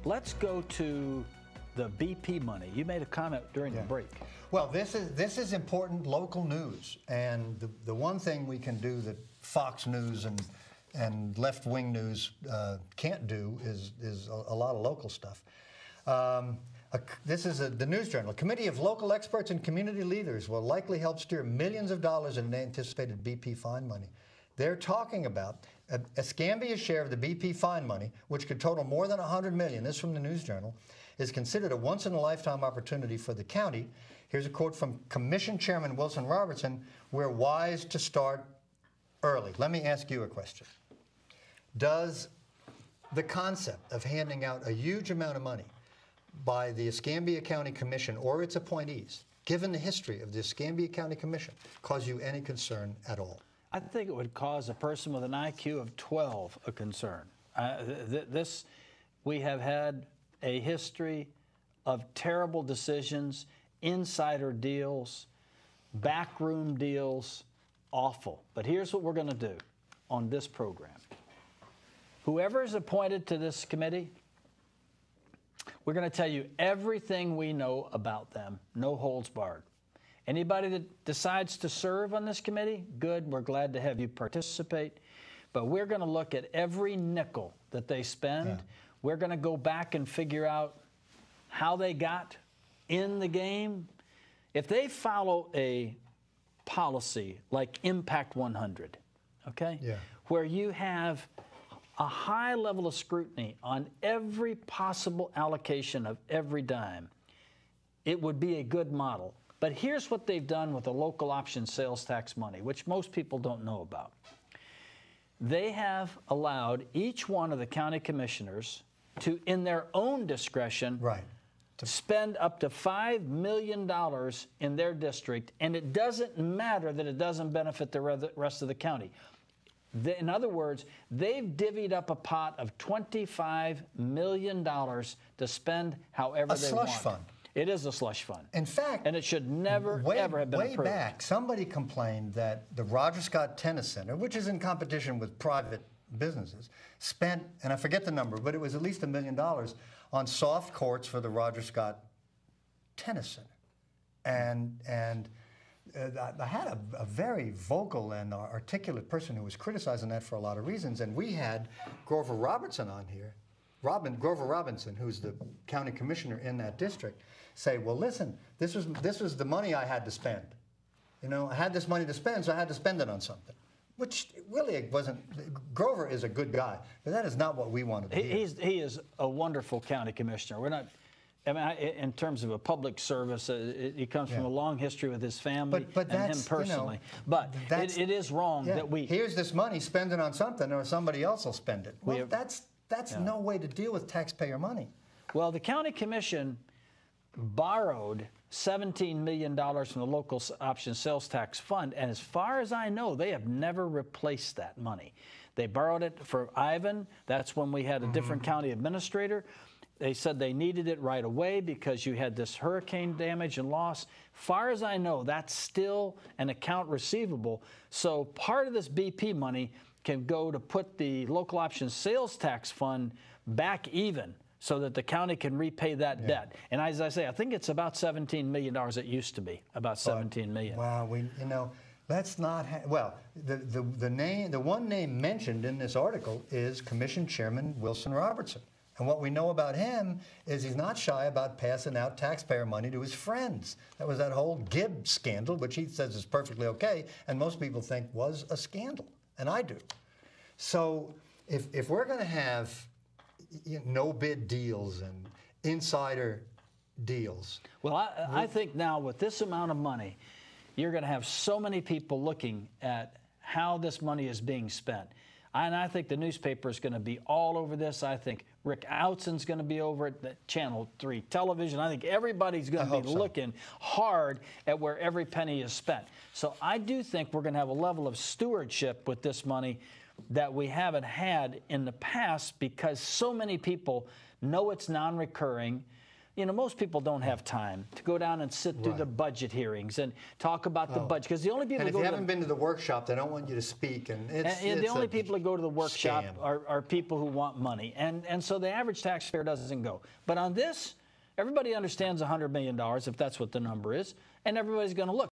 Let's go to the BP money. You made a comment during the break. Well, this is important local news, and the one thing we can do that Fox News and left-wing news can't do is a lot of local stuff. This is the News Journal. A committee of local experts and community leaders will likely help steer millions of dollars in anticipated BP fine money. They're talking about Escambia's share of the BP fine money, which could total more than $100 million. This is from the News Journal, is considered a once-in-a-lifetime opportunity for the county. Here's a quote from Commission Chairman Wilson Robertson: "We're wise to start early." Let me ask you a question. Does the concept of handing out a huge amount of money by the Escambia County Commission or its appointees, given the history of the Escambia County Commission, cause you any concern at all? I think it would cause a person with an IQ of 12 a concern. We have had a history of terrible decisions, insider deals, backroom deals, awful. But here's what we're going to do on this program. Whoever is appointed to this committee, we're going to tell you everything we know about them, no holds barred. Anybody that decides to serve on this committee, good, we're glad to have you participate. But we're going to look at every nickel that they spend. Yeah. We're going to go back and figure out how they got in the game. If they follow a policy like Impact 100, okay, where you have a high level of scrutiny on every possible allocation of every dime, it would be a good model. But here's what they've done with the local option sales tax money, which most people don't know about. They have allowed each one of the county commissioners to, in their own discretion, to spend up to $5 million in their district, and it doesn't matter that it doesn't benefit the rest of the county. In other words, they've divvied up a pot of $25 million to spend however they want. A slush fund. It is a slush fund. In fact, and it should never, ever have been approved. Way back, somebody complained that the Roger Scott Tennis Center, which is in competition with private businesses, spent, and I forget the number, but it was at least $1 million on soft courts for the Roger Scott Tennis Center. And I had a very vocal and articulate person who was criticizing that for a lot of reasons, and we had Grover Robertson on here, Grover Robinson, who's the county commissioner in that district, say, well, listen, this was the money I had to spend. You know, I had this money to spend, so I had to spend it on something. Which really wasn't. Grover is a good guy, but that is not what we wanted to hear. He is a wonderful county commissioner. We're not. I mean, in terms of a public service, he comes from a long history with his family and him personally. You know, but it is wrong that we. Here's this money, spend it on something, or somebody else will spend it. Well, that's no way to deal with taxpayer money. Well, the county commission borrowed $17 million from the local option sales tax fund, and as far as I know, they have never replaced that money. They borrowed it for Ivan. That's when we had a different county administrator. They said they needed it right away because you had this hurricane damage and loss. Far as I know, that's still an account receivable. So part of this BP money can go to put the local option sales tax fund back even, so that the county can repay that debt. And as I say, I think it's about $17 million. It used to be about $17 million. Wow, let's not well, the one name mentioned in this article is Commission Chairman Wilson Robertson. And what we know about him is he's not shy about passing out taxpayer money to his friends. That was that whole Gibbs scandal, which he says is perfectly okay, and most people think was a scandal, and I do. So if we're going to have no-bid deals and insider deals. Well, I think now with this amount of money, you're going to have so many people looking at how this money is being spent. And I think the newspaper is going to be all over this. I think Rick Outson's going to be over at the Channel 3 television. I think everybody's going to be looking hard at where every penny is spent. So I do think we're going to have a level of stewardship with this money that we haven't had in the past, because so many people know it's non-recurring. You know, most people don't have time to go down and sit through the budget hearings and talk about the budget, because the only people And if who you go haven't been to the workshop, they don't want you to speak, and the only people that go to the workshop scam. are people who want money, and so the average taxpayer doesn't go. But on this, everybody understands $100 million, if that's what the number is, and everybody's going to look.